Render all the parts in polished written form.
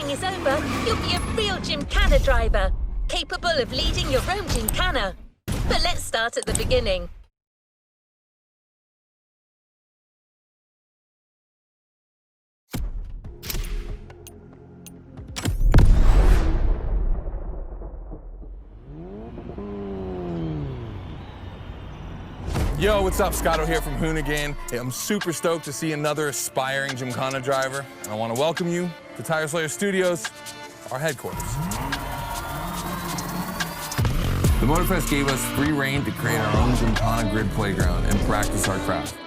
training is over, you'll be a real Gymkhana driver, capable of leading your own Gymkhana. But let's start at the beginning. Yo, what's up? Scotto here from Hoonigan. Hey, I'm super stoked to see another aspiring Gymkhana driver. I want to welcome you to Tire Slayer Studios, our headquarters. The Moterfest gave us free reign to create our own Gymkhana grid playground and practice our craft.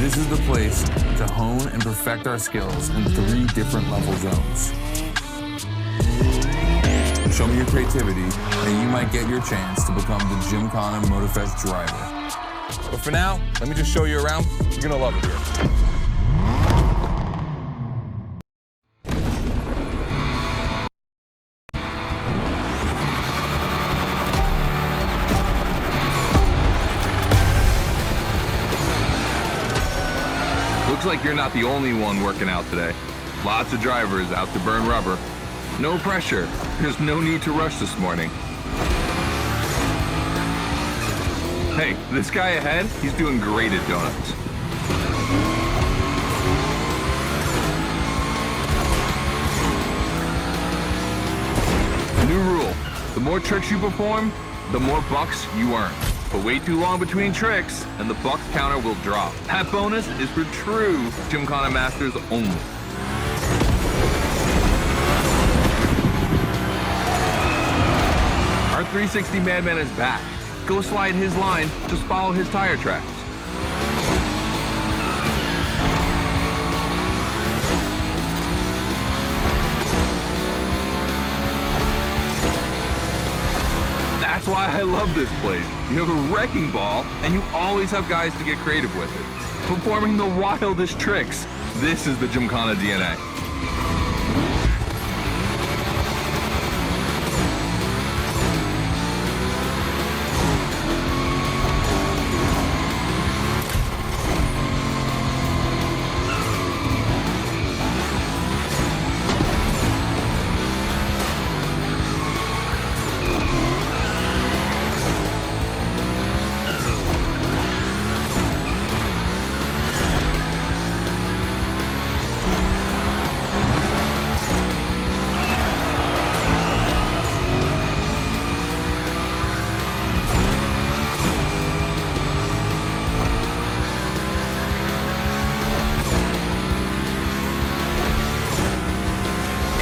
This is the place to hone and perfect our skills in 3 different level zones. Show me your creativity, and you might get your chance to become the Gymkhana Moterfest driver. But for now, let me just show you around. You're gonna love it here. Looks like you're not the only one working out today. Lots of drivers out to burn rubber. No pressure. There's no need to rush this morning. Hey, this guy ahead, he's doing great at donuts. New rule, the more tricks you perform, the more bucks you earn. But wait too long between tricks, and the bucks counter will drop. That bonus is for true Gymkhana masters only. Our 360 Madman is back. Go slide his line, just follow his tire tracks. That's why I love this place. You have a wrecking ball, and you always have guys to get creative with it. Performing the wildest tricks. This is the Gymkhana DNA.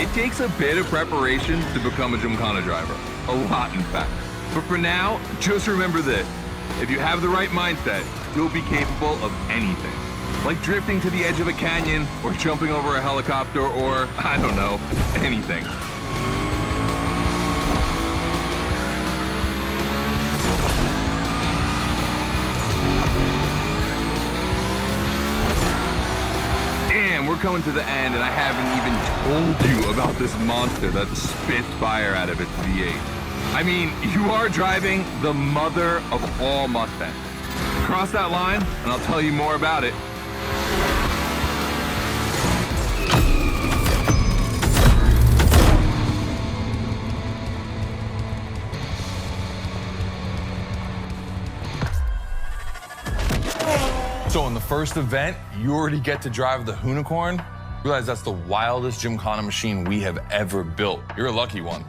It takes a bit of preparation to become a Gymkhana driver. A lot, in fact. But for now, just remember this. If you have the right mindset, you'll be capable of anything. Like drifting to the edge of a canyon, or jumping over a helicopter, or, I don't know, anything. We're coming to the end, and I haven't even told you about this monster that spits fire out of its V8. I mean, you are driving the mother of all Mustangs. Cross that line, and I'll tell you more about it. So in the first event, you already get to drive the Hoonicorn. Realize that's the wildest Gymkhana machine we have ever built. You're a lucky one.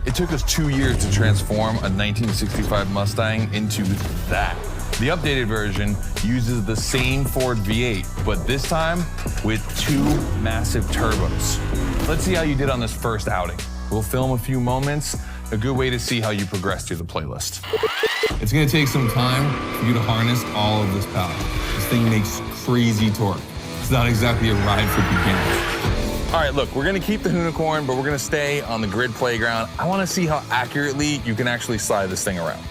It took us 2 years to transform a 1965 Mustang into that. The updated version uses the same Ford V8, but this time with 2 massive turbos. Let's see how you did on this first outing. We'll film a few moments, a good way to see how you progress through the playlist. It's gonna take some time for you to harness all of this power. This thing makes crazy torque. It's not exactly a ride for beginners. All right, look, we're gonna keep the Hoonicorn, but we're gonna stay on the grid playground. I wanna see how accurately you can actually slide this thing around.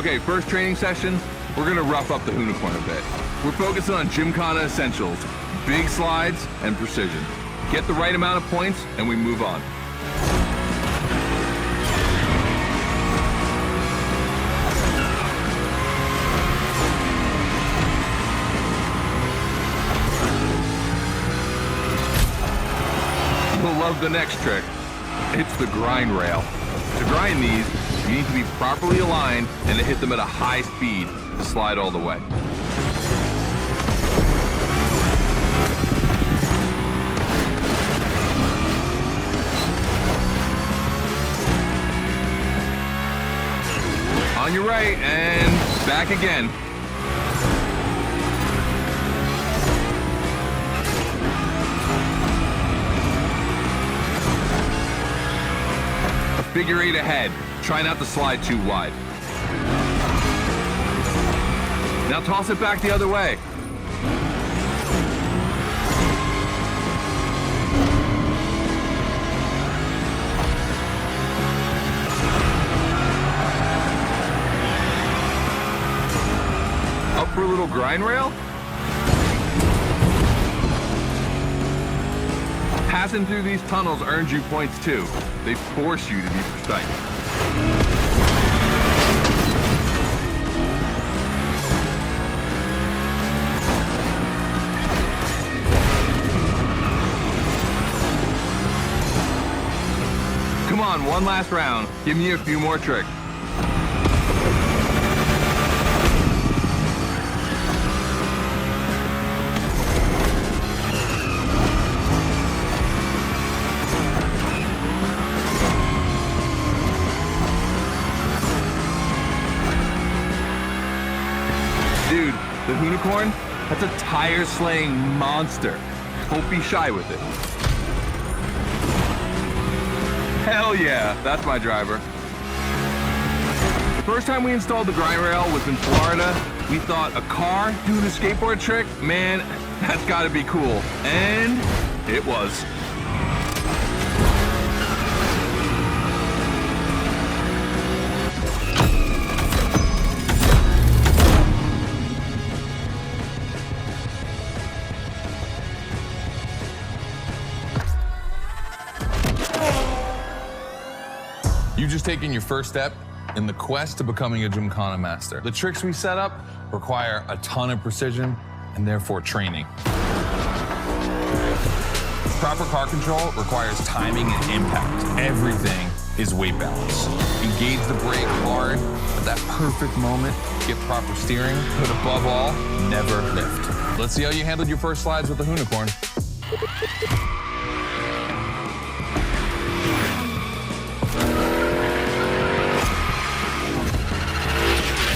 Okay, first training session, we're gonna rough up the Unicorn a bit. We're focusing on Gymkhana essentials, big slides, and precision. Get the right amount of points, and we move on. You'll love the next trick. It's the grind rail. To grind these, you need to be properly aligned and to hit them at a high speed to slide all the way. On your right, and back again. A figure eight ahead. Try not to slide too wide. Now toss it back the other way. Up for a little grind rail? Passing through these tunnels earns you points too. They force you to be precise. Come on, one last round. Give me a few more tricks. Dude, the Unicorn, that's a tire-slaying monster. Don't be shy with it. Hell yeah, that's my driver. The first time we installed the grind rail was in Florida. We thought a car doing a skateboard trick? Man, that's gotta be cool. And it was. You've just taken your first step in the quest to becoming a Gymkhana master. The tricks we set up require a ton of precision and therefore training. Proper car control requires timing and impact. Everything is weight balance. Engage the brake hard at that perfect moment, get proper steering, but above all, never lift. Let's see how you handled your first slides with the Unicorn.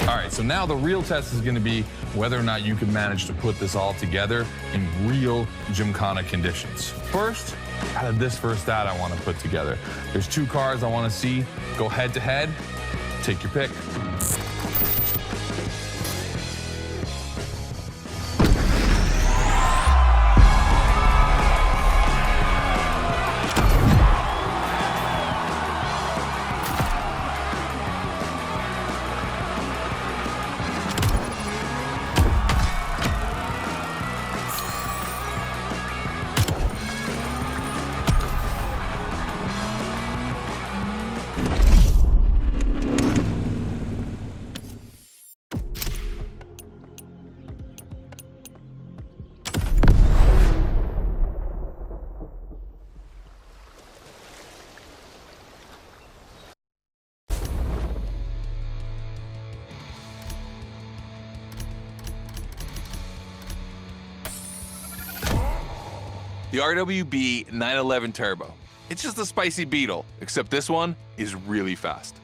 All right, so now the real test is gonna be whether or not you can manage to put this all together in real Gymkhana conditions. First, out of this first stat I wanna put together, there's two cars I wanna see go head to head. Take your pick. The RWB 911 Turbo. It's just a spicy Beetle, except this one is really fast.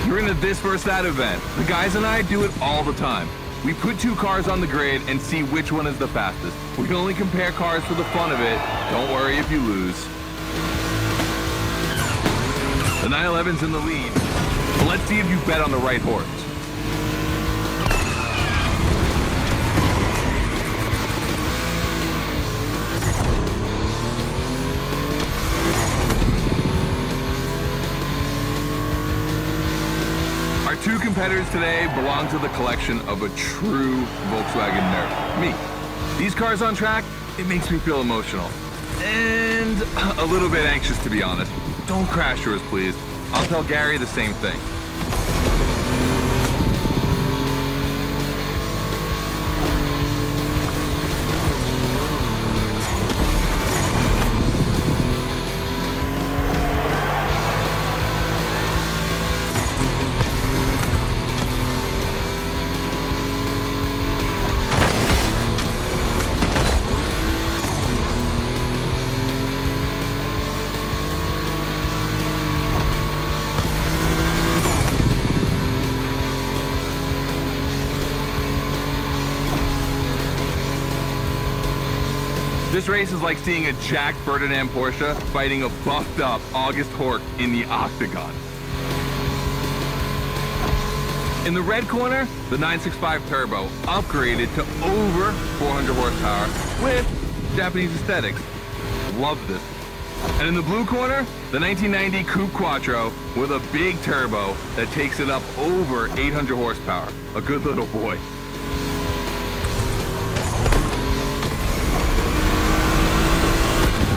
You're into this versus that event. The guys and I do it all the time. We put two cars on the grid and see which one is the fastest. We can only compare cars for the fun of it. Don't worry if you lose. The 911's in the lead. Let's see if you bet on the right horse. Our two competitors today belong to the collection of a true Volkswagen nerd, me. These cars on track, it makes me feel emotional. And a little bit anxious, to be honest. Don't crash yours, please. I'll tell Gary the same thing. This race is like seeing a Jack Ferdinand Porsche fighting a buffed up August Hork in the octagon. In the red corner, the 965 Turbo upgraded to over 400 horsepower with Japanese aesthetics. Love this. And in the blue corner, the 1990 Coupe Quattro with a big turbo that takes it up over 800 horsepower. A good little boy.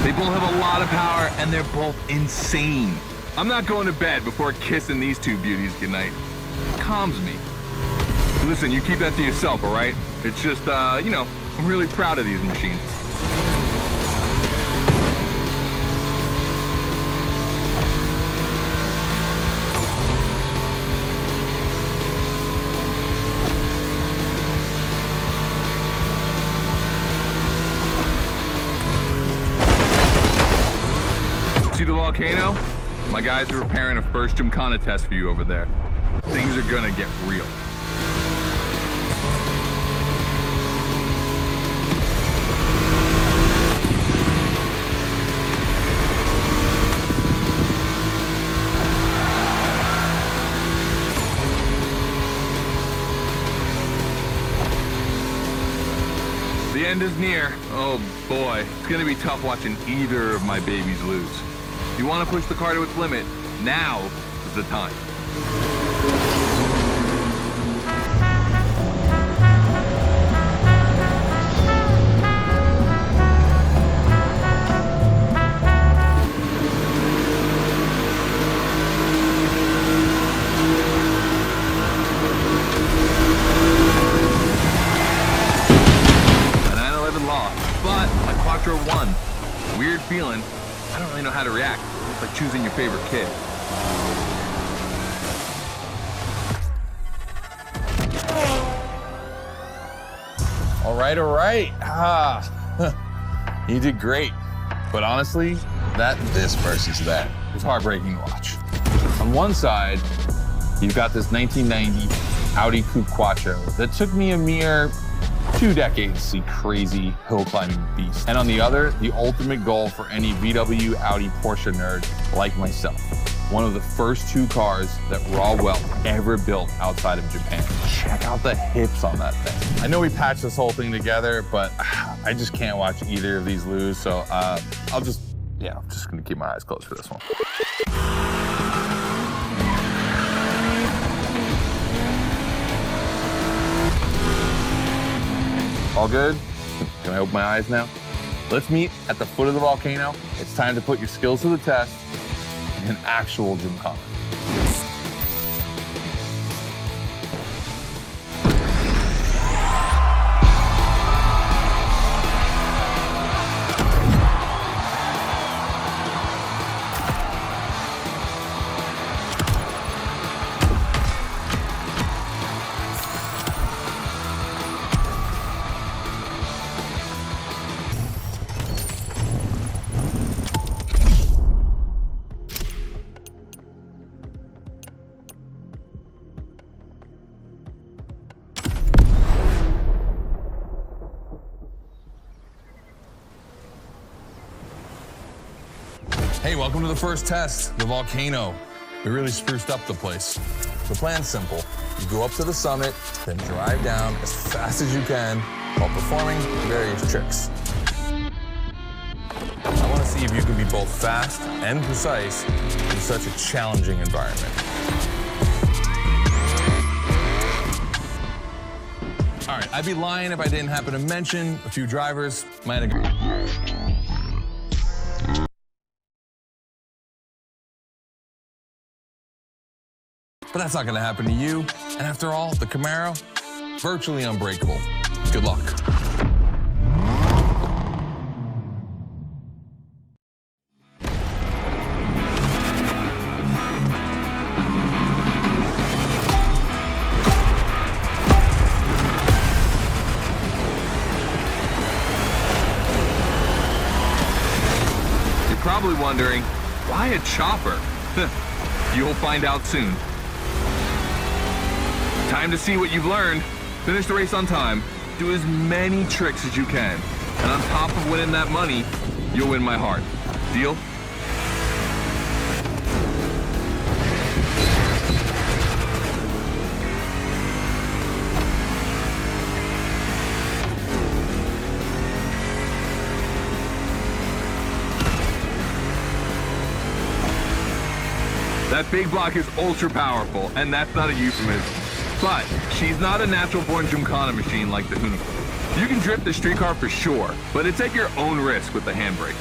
They both have a lot of power, and they're both insane. I'm not going to bed before kissing these two beauties goodnight. It calms me. Listen, you keep that to yourself, all right? It's just, you know, I'm really proud of these machines. See the volcano? My guys are preparing a first Gymkhana test for you over there. Things are gonna get real. The end is near. Oh boy, it's gonna be tough watching either of my babies lose. If you want to push the car to its limit, now is the time. The 911 lost, but my Quattro won. Weird feeling. I don't really know how to react. It's like choosing your favorite kid. All right. You did great. But honestly, this versus that was heartbreaking to watch. On one side, you've got this 1990 Audi Coupe Quattro that took me a mere 2 decades to see crazy hill climbing beast. And on the other, the ultimate goal for any VW, Audi, Porsche nerd like myself. One of the first 2 cars that Raw Welt ever built outside of Japan. Check out the hips on that thing. I know we patched this whole thing together, but I just can't watch either of these lose. So I'm just gonna keep my eyes closed for this one. All good? Can I open my eyes now? Let's meet at the foot of the volcano. It's time to put your skills to the test in an actual Gymkhana. Hey, welcome to the first test, the volcano. We really spruced up the place. The plan's simple. You go up to the summit, then drive down as fast as you can while performing various tricks. I want to see if you can be both fast and precise in such a challenging environment. All right, I'd be lying if I didn't happen to mention a few drivers might have. But that's not going to happen to you. And after all, the Camaro, virtually unbreakable. Good luck. You're probably wondering, why a chopper? You'll find out soon. Time to see what you've learned. Finish the race on time. Do as many tricks as you can. And on top of winning that money, you'll win my heart. Deal? That big block is ultra powerful, and that's not a euphemism. But she's not a natural-born Gymkhana machine like the Unicorn. You can drift the street car for sure, but it's at your own risk with the handbrake.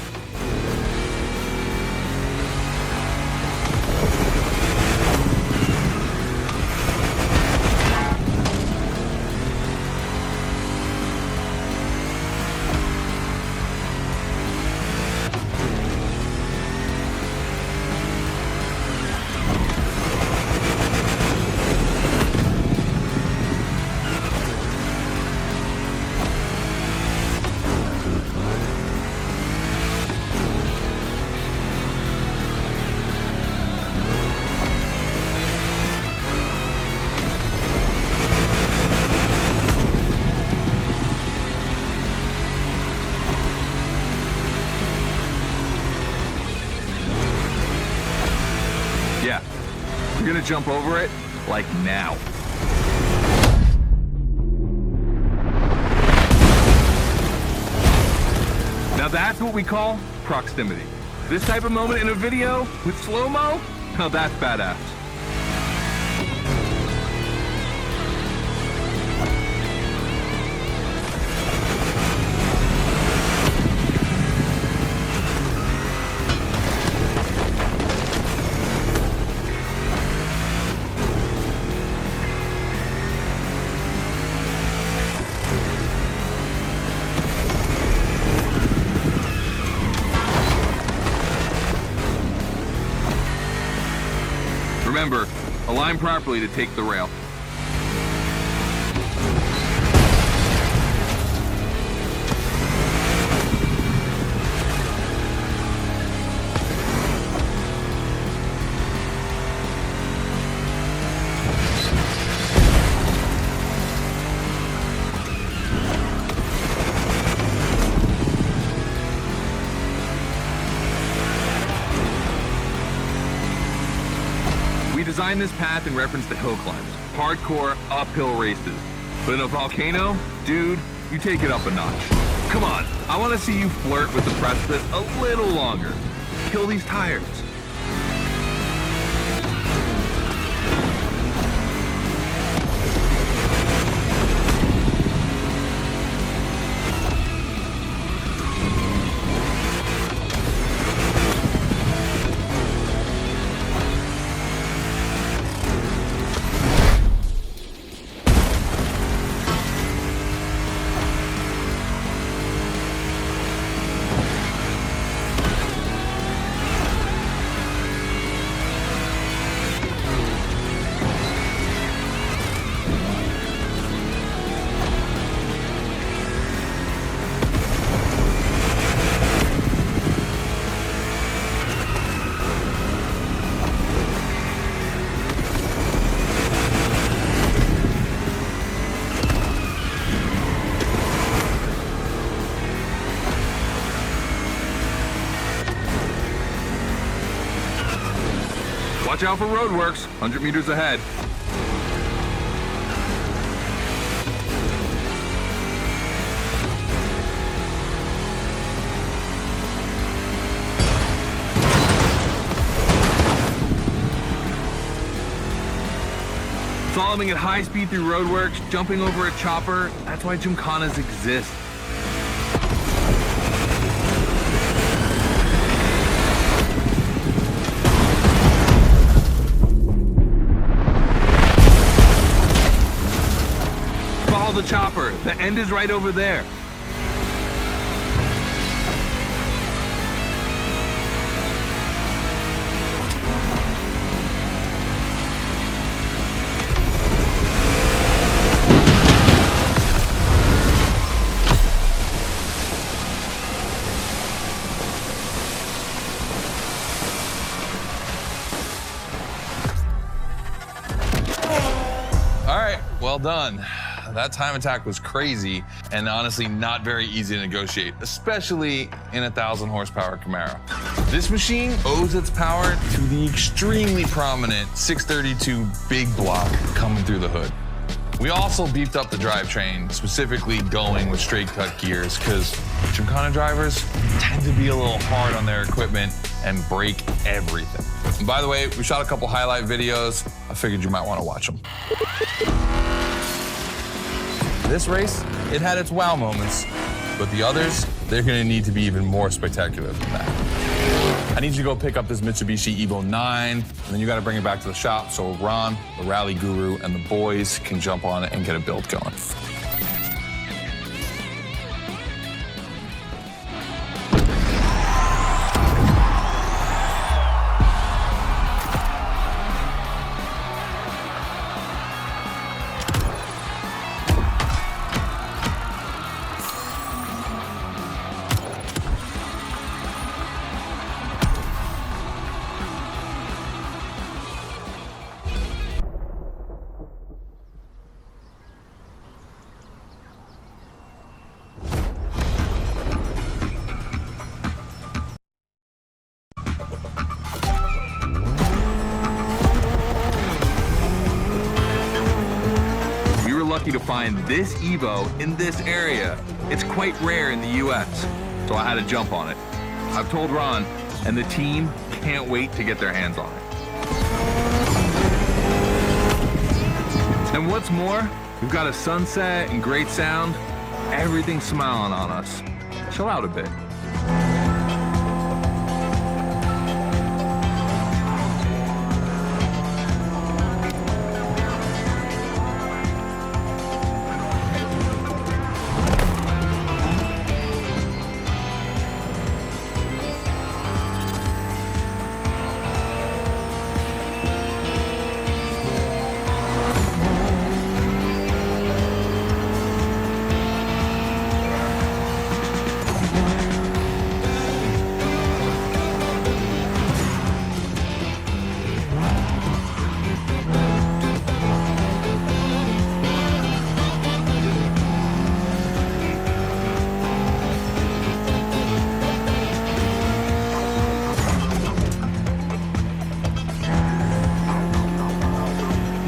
Yeah, you're gonna jump over it, like now. Now that's what we call proximity. This type of moment in a video with slow-mo, now that's badass. Remember, align properly to take the rail. We designed this path in reference to hill climbs, hardcore uphill races. But in a volcano, dude, you take it up a notch. Come on, I want to see you flirt with the precipice a little longer. Kill these tires. Watch out for roadworks, 100 meters ahead. Slaloming at high speed through roadworks, jumping over a chopper, that's why Gymkhanas exist. Follow the chopper, the end is right over there. Well done. That time attack was crazy and honestly not very easy to negotiate, especially in a 1,000 horsepower Camaro. This machine owes its power to the extremely prominent 632 big block coming through the hood. We also beefed up the drivetrain, specifically going with straight cut gears, because Gymkhana drivers tend to be a little hard on their equipment and break everything. And by the way, we shot a couple highlight videos. I figured you might want to watch them. This race, it had its wow moments, but the others, they're gonna need to be even more spectacular than that. I need you to go pick up this Mitsubishi Evo 9, and then you gotta bring it back to the shop so Ron, the rally guru, and the boys can jump on it and get a build going. Lucky to find this Evo in this area. It's quite rare in the US, so I had to jump on it. I've told Ron, and the team can't wait to get their hands on it. And what's more, we've got a sunset and great sound. Everything's smiling on us. Chill out a bit.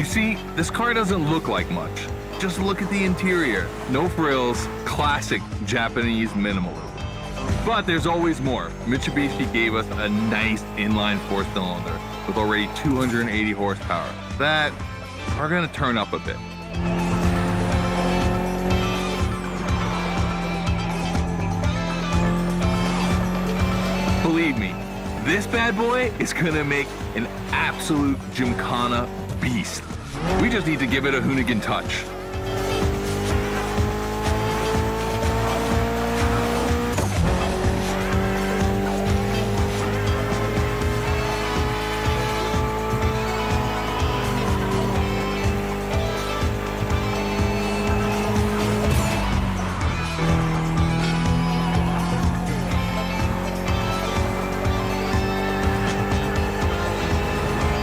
See, this car doesn't look like much. Just look at the interior. No frills, classic Japanese minimalism. But there's always more. Mitsubishi gave us a nice inline four-cylinder with already 280 horsepower that are gonna turn up a bit. Believe me, this bad boy is gonna make an absolute Gymkhana beast. We just need to give it a Hoonigan touch.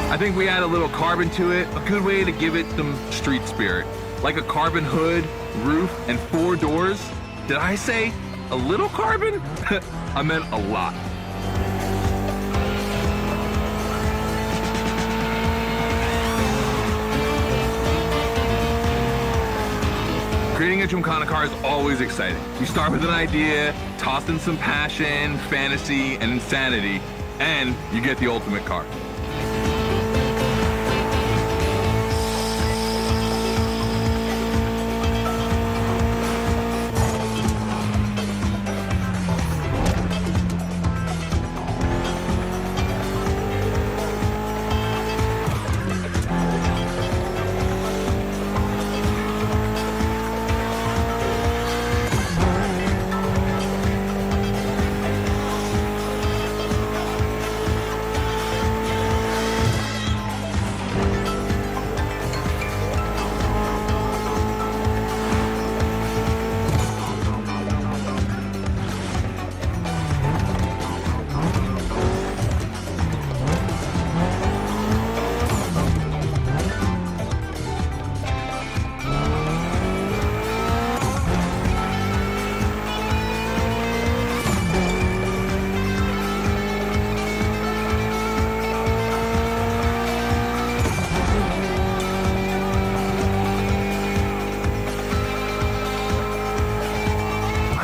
I think we add a little carbon to it, a good way to give it some street spirit. Like a carbon hood, roof, and 4 doors. Did I say a little carbon? I meant a lot. Creating a Gymkhana car is always exciting. You start with an idea, toss in some passion, fantasy, and insanity, and you get the ultimate car.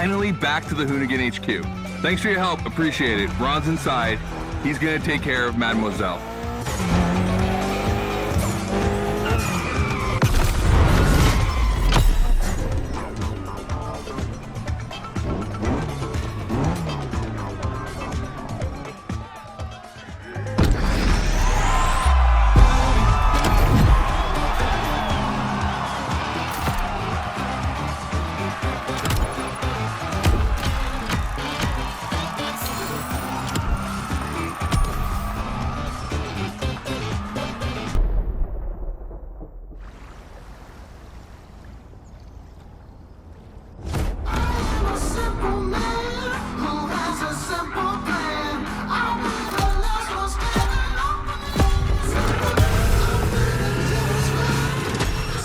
Finally back to the Hoonigan HQ. Thanks for your help, appreciate it. Ron's inside. He's gonna take care of Mademoiselle.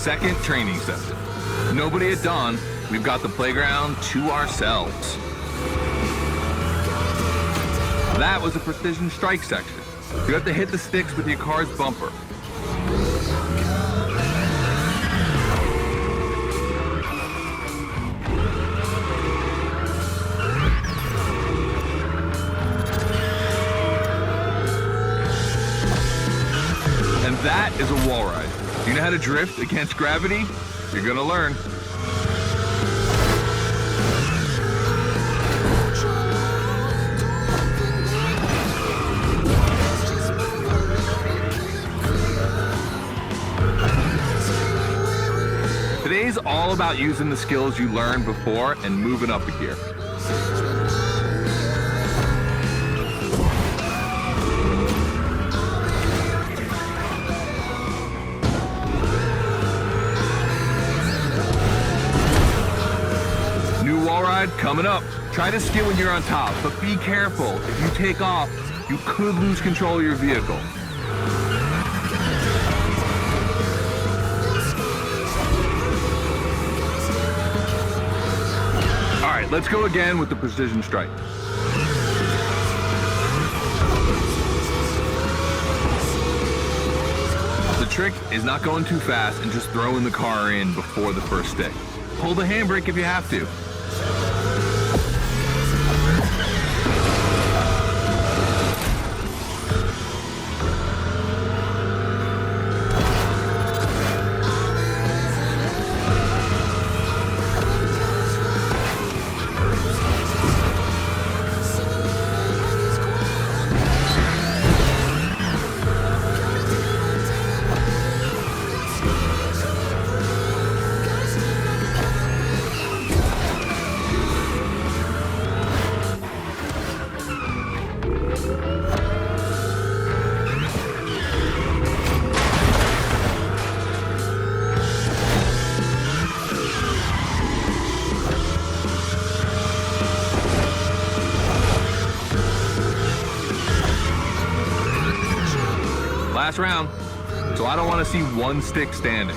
Second training session. Nobody at dawn. We've got the playground to ourselves. That was a precision strike section. You have to hit the sticks with your car's bumper. And that is a wall ride. You know how to drift against gravity? You're gonna learn. Today's all about using the skills you learned before and moving up a gear. Wall ride coming up. Try to skid when you're on top, but be careful. If you take off, you could lose control of your vehicle. All right, let's go again with the precision strike. The trick is not going too fast and just throwing the car in before the first stick. Pull the handbrake if you have to. Last round, so I don't want to see one stick standing.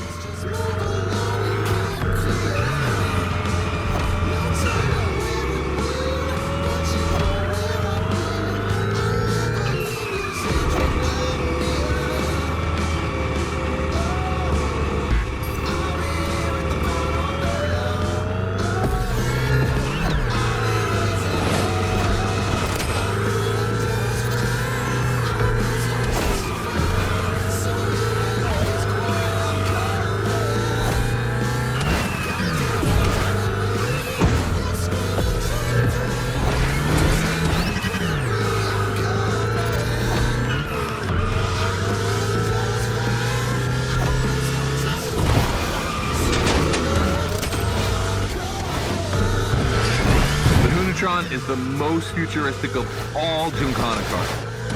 Hunatron is the most futuristic of all Gymkhana cars.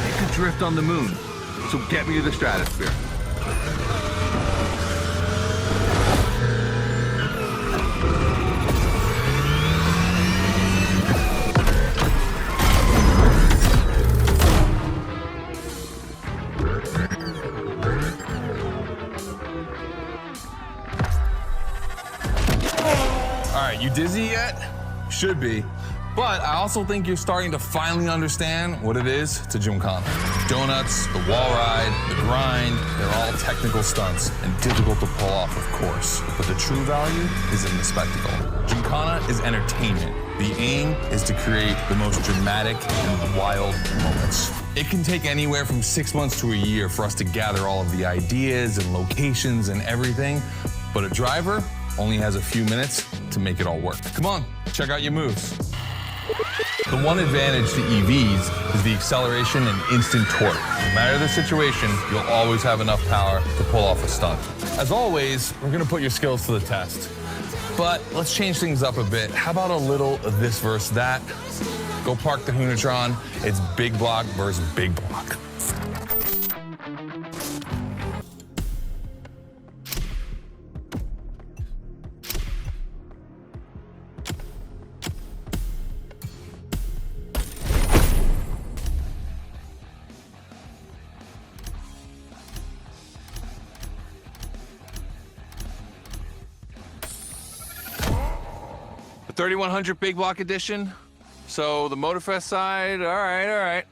It could drift on the moon, so get me to the stratosphere. All right, you dizzy yet? Should be. But I also think you're starting to finally understand what it is to Gymkhana. Donuts, the wall ride, the grind, they're all technical stunts and difficult to pull off, of course. But the true value is in the spectacle. Gymkhana is entertainment. The aim is to create the most dramatic and wild moments. It can take anywhere from 6 months to a year for us to gather all of the ideas and locations and everything, but a driver only has a few minutes to make it all work. Come on, check out your moves. The one advantage to EVs is the acceleration and instant torque. No matter the situation, you'll always have enough power to pull off a stunt. As always, we're gonna put your skills to the test. But let's change things up a bit. How about a little of this versus that? Go park the Hunatron. It's big block versus big block. The 3100 big block edition. So the Moterfest side, all right.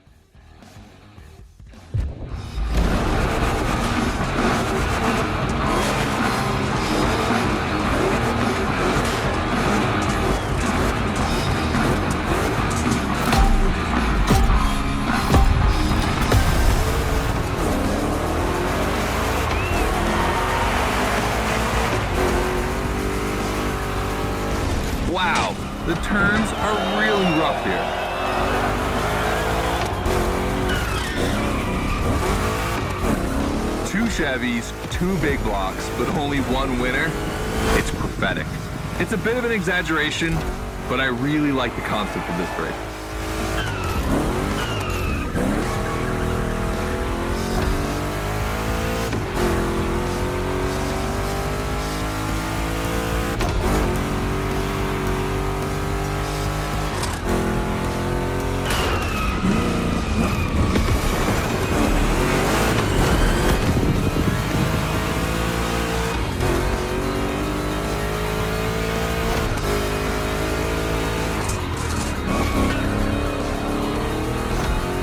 Wow, the turns are really rough here. Two Chevys, two big blocks, but only one winner. It's prophetic. It's a bit of an exaggeration, but I really like the concept of this race.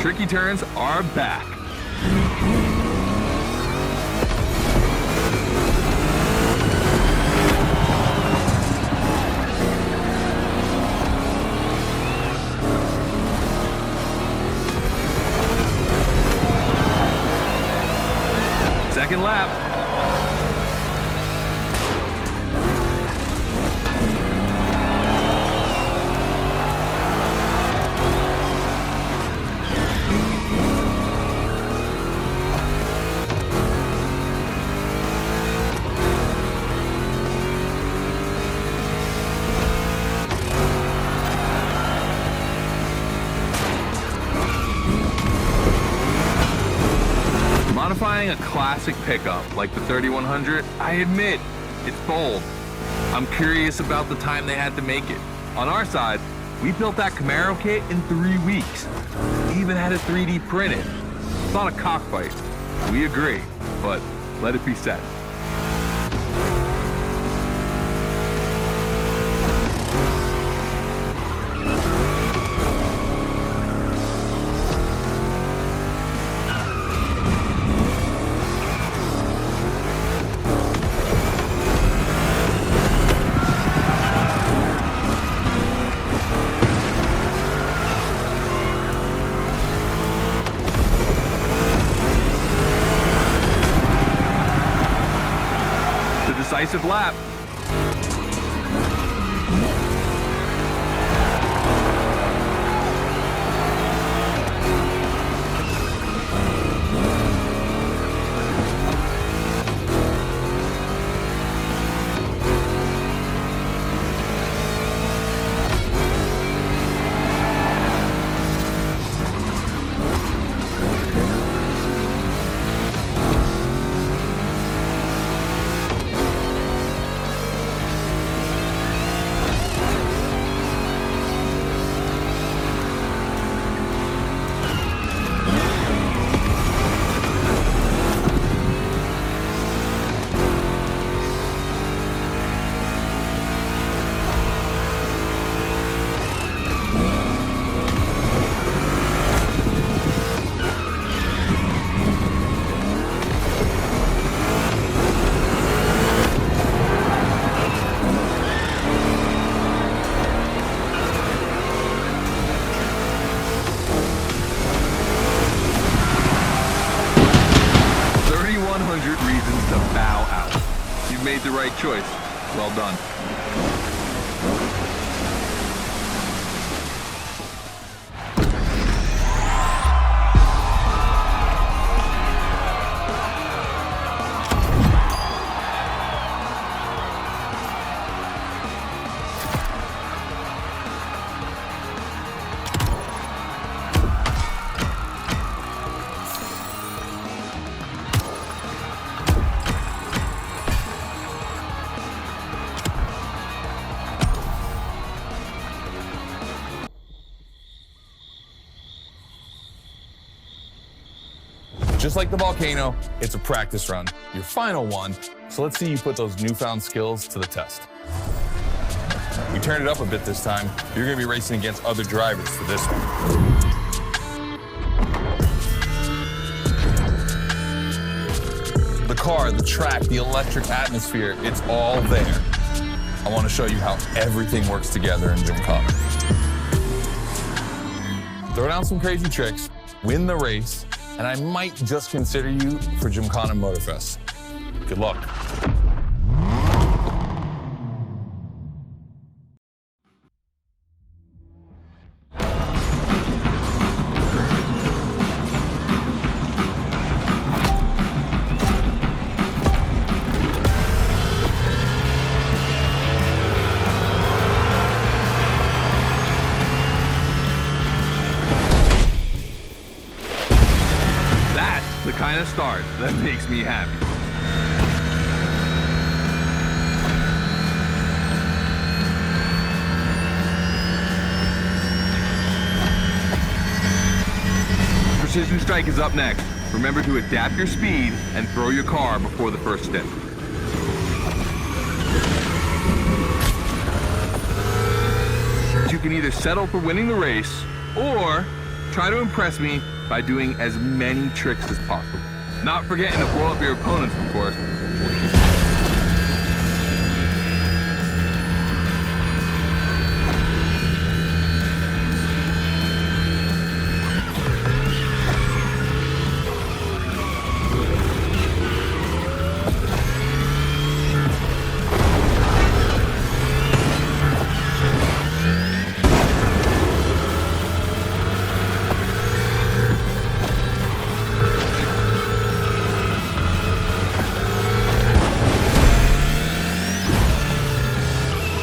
Tricky turns are back. Second lap. Modifying a classic pickup like the 3100, I admit, it's bold. I'm curious about the time they had to make it. On our side, we built that Camaro kit in 3 weeks. Even had it 3D printed. It's not a cockfight. We agree, but let it be said. Decisive lap. made the right choice. Well done. Just like the volcano, it's a practice run, your final one, so let's see you put those newfound skills to the test. We turned it up a bit this time. You're gonna be racing against other drivers for this one. The car, the track, the electric atmosphere, it's all there. I wanna show you how everything works together in Gymkhana. Throw down some crazy tricks, win the race, and I might just consider you for Gymkhana Moterfest. Good luck. The kind of start that makes me happy. Precision Strike is up next. Remember to adapt your speed and throw your car before the first stint. You can either settle for winning the race or try to impress me by doing as many tricks as possible. Not forgetting to blow up your opponents, of course.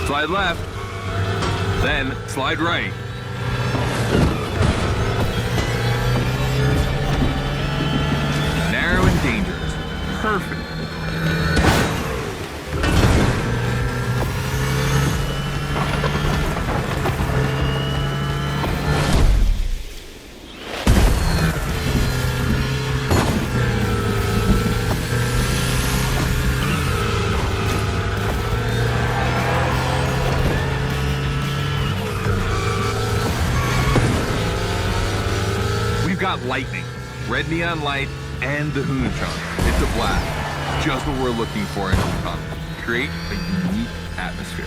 Slide left, then slide right. Narrow and dangerous. Perfect. We've got lightning, red neon light, and the Hunachon. It's a blast. Just what we're looking for in Gymkhana. Create a unique atmosphere.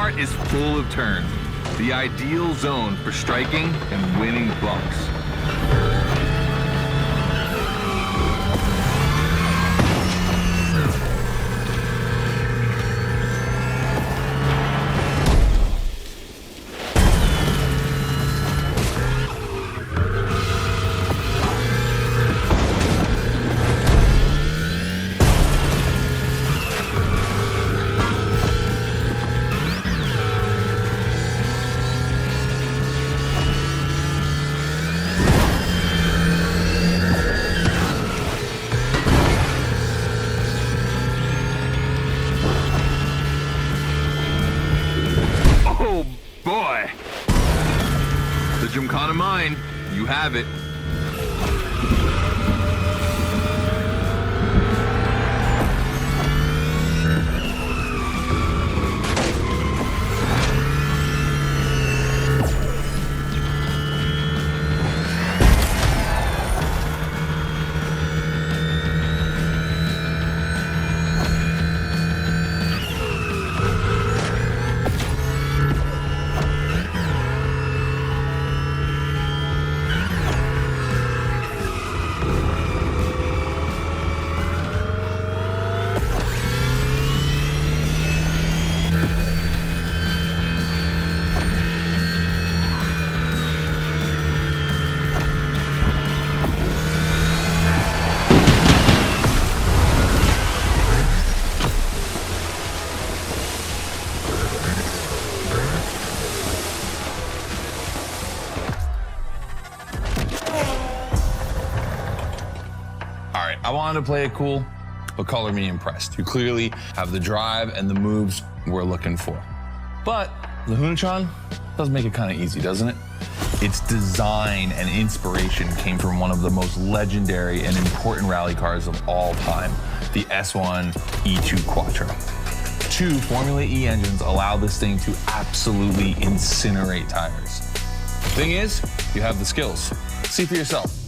part is full of turns, the ideal zone for striking and winning bumps. Gymkhana mine. You have it. I wanted to play it cool, but color me impressed. You clearly have the drive and the moves we're looking for. But the Hunatron does make it kind of easy, doesn't it? Its design and inspiration came from one of the most legendary and important rally cars of all time, the S1 E2 Quattro. 2 Formula E engines allow this thing to absolutely incinerate tires. Thing is, you have the skills. See for yourself.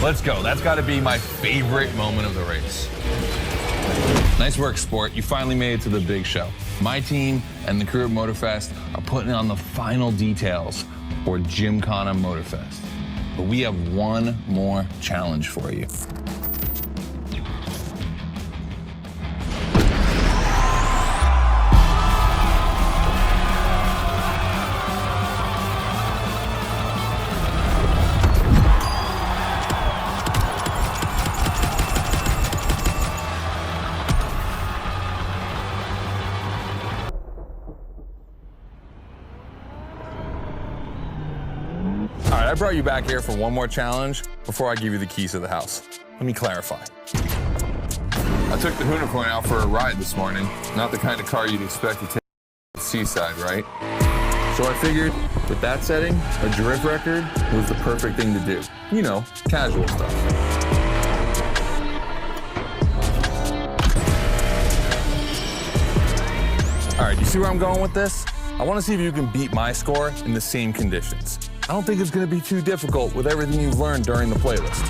Let's go. That's got to be my favorite moment of the race. Nice work, Sport. You finally made it to the big show. My team and the crew at Moterfest are putting on the final details for Gymkhana Moterfest. But we have one more challenge for you. All right, I brought you back here for one more challenge before I give you the keys to the house. Let me clarify. I took the Hunatron out for a ride this morning. Not the kind of car you'd expect to take to the seaside, right? So I figured with that setting, a drift record was the perfect thing to do. You know, casual stuff. All right, you see where I'm going with this? I want to see if you can beat my score in the same conditions. I don't think it's going to be too difficult with everything you've learned during the playlist.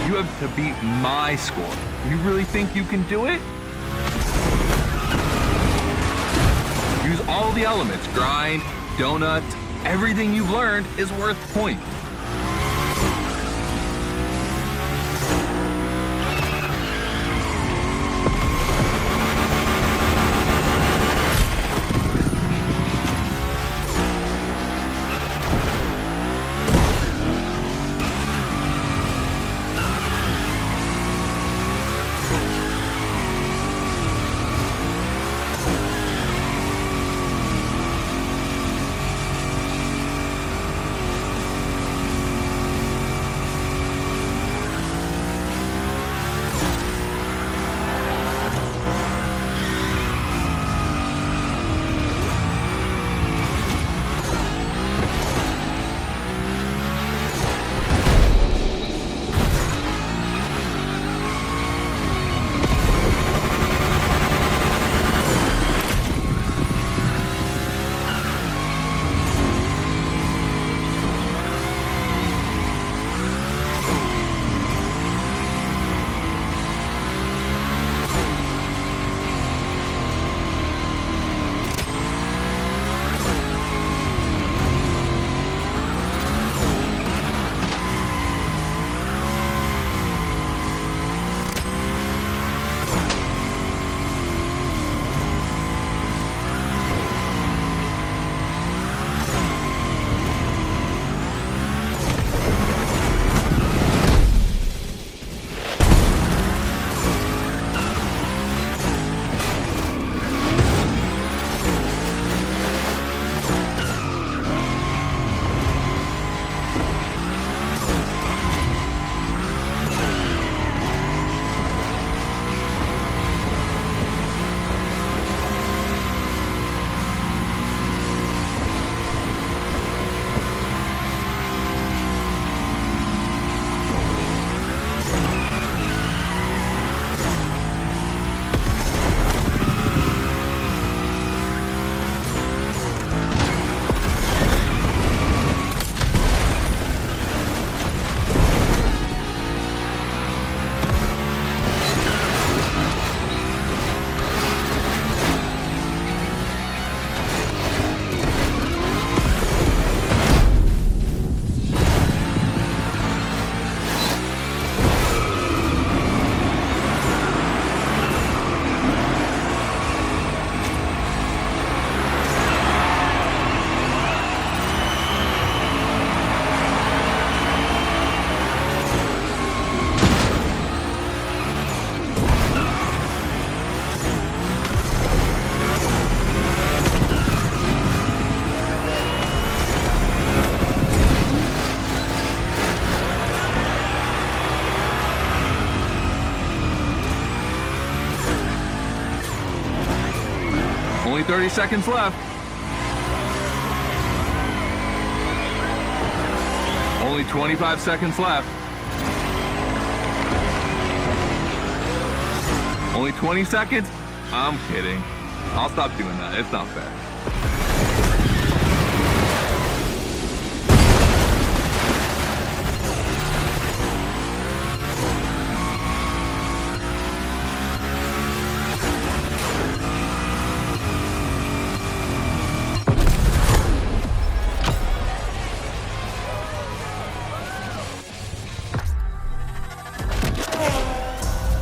You have to beat my score. You really think you can do it? Use all the elements. Grind, donut, everything you've learned is worth points. 30 seconds left. Only 25 seconds left. Only 20 seconds? I'm kidding. I'll stop doing that. It's not fair.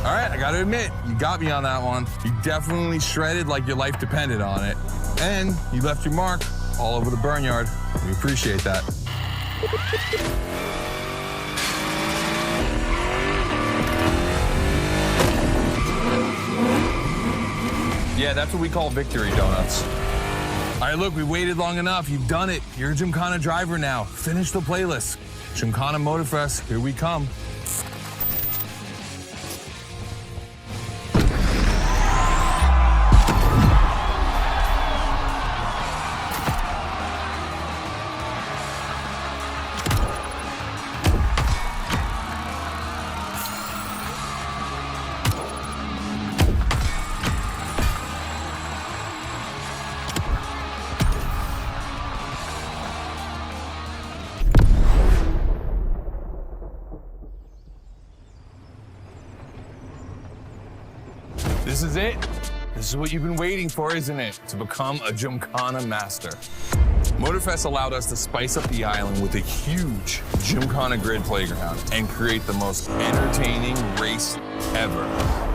All right, I gotta admit, you got me on that one. You definitely shredded like your life depended on it. And you left your mark all over the burnyard. We appreciate that. Yeah, that's what we call victory donuts. All right, look, we waited long enough. You've done it. You're a Gymkhana driver now. Finish the playlist. Gymkhana Moterfest, here we come. This is it. This is what you've been waiting for, isn't it? To become a Gymkhana master. Moterfest allowed us to spice up the island with a huge Gymkhana grid playground and create the most entertaining race ever,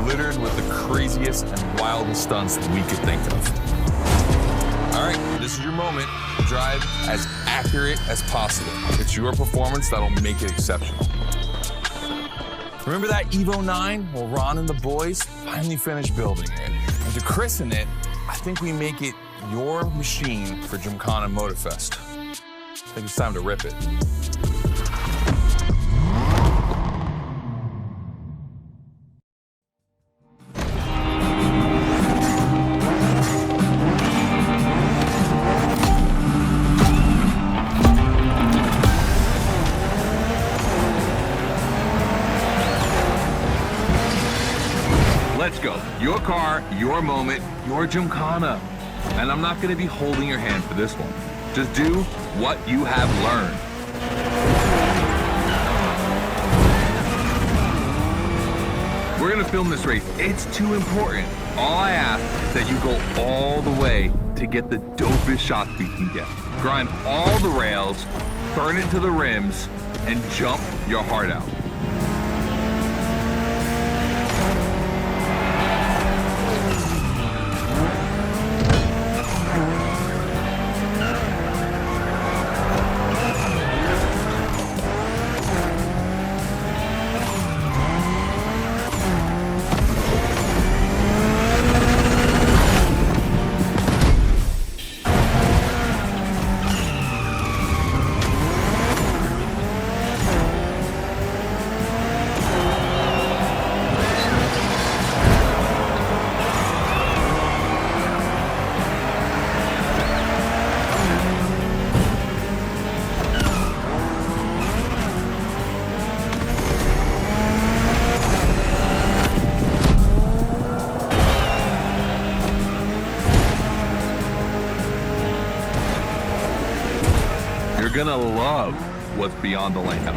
littered with the craziest and wildest stunts that we could think of. All right, this is your moment to drive as accurate as possible. It's your performance that'll make it exceptional. Remember that Evo 9? Well, Ron and the boys finally finished building it. And to christen it, I think we make it your machine for Gymkhana Moterfest. I think it's time to rip it. Let's go. Your car, your moment, your Gymkhana. And I'm not gonna be holding your hand for this one. Just do what you have learned. We're gonna film this race. It's too important. All I ask is that you go all the way to get the dopest shots we can get. Grind all the rails, burn it to the rims, and jump your heart out. You're gonna love what's beyond the layout.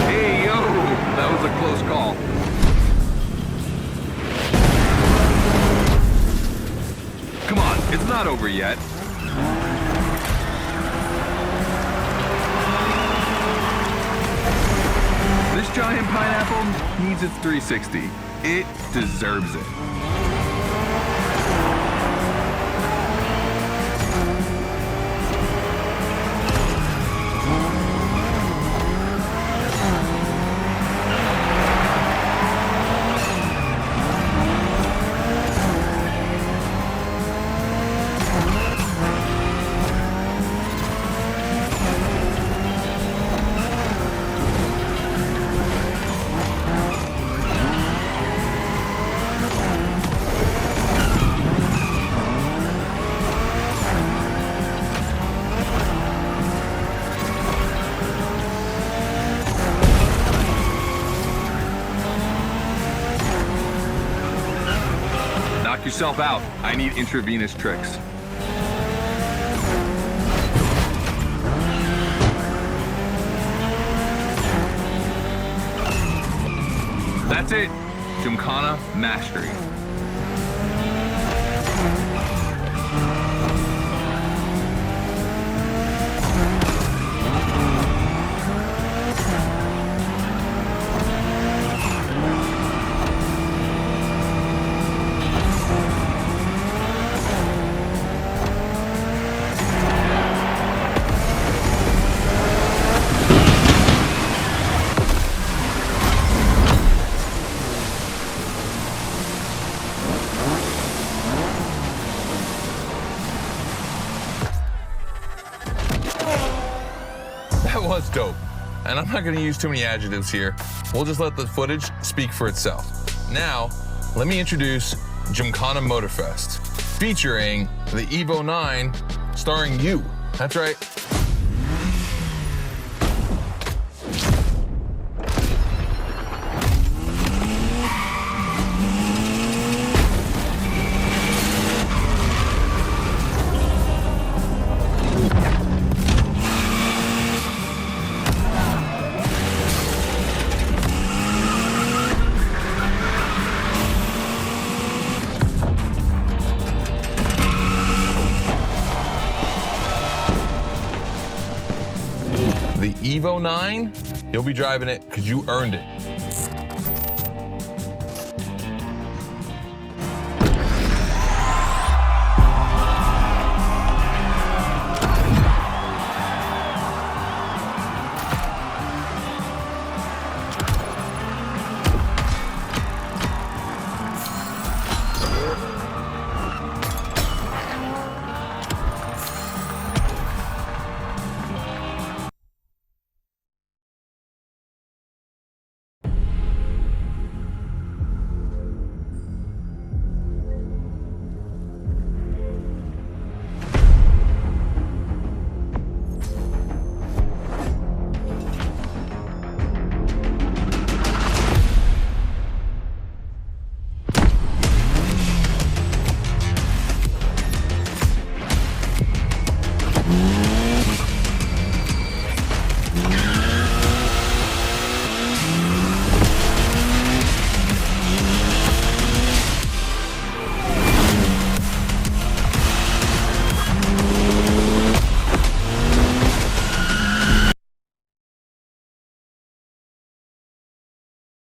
Hey, yo, that was a close call. Come on, it's not over yet. This giant pineapple needs its 360. It deserves it. knock yourself out. I need intravenous tricks. That's it. Gymkhana mastery. That was dope. And I'm not gonna use too many adjectives here. We'll just let the footage speak for itself. Now, let me introduce Gymkhana Moterfest, featuring the Evo 9, starring you. That's right. The Evo 9, you'll be driving it because you earned it.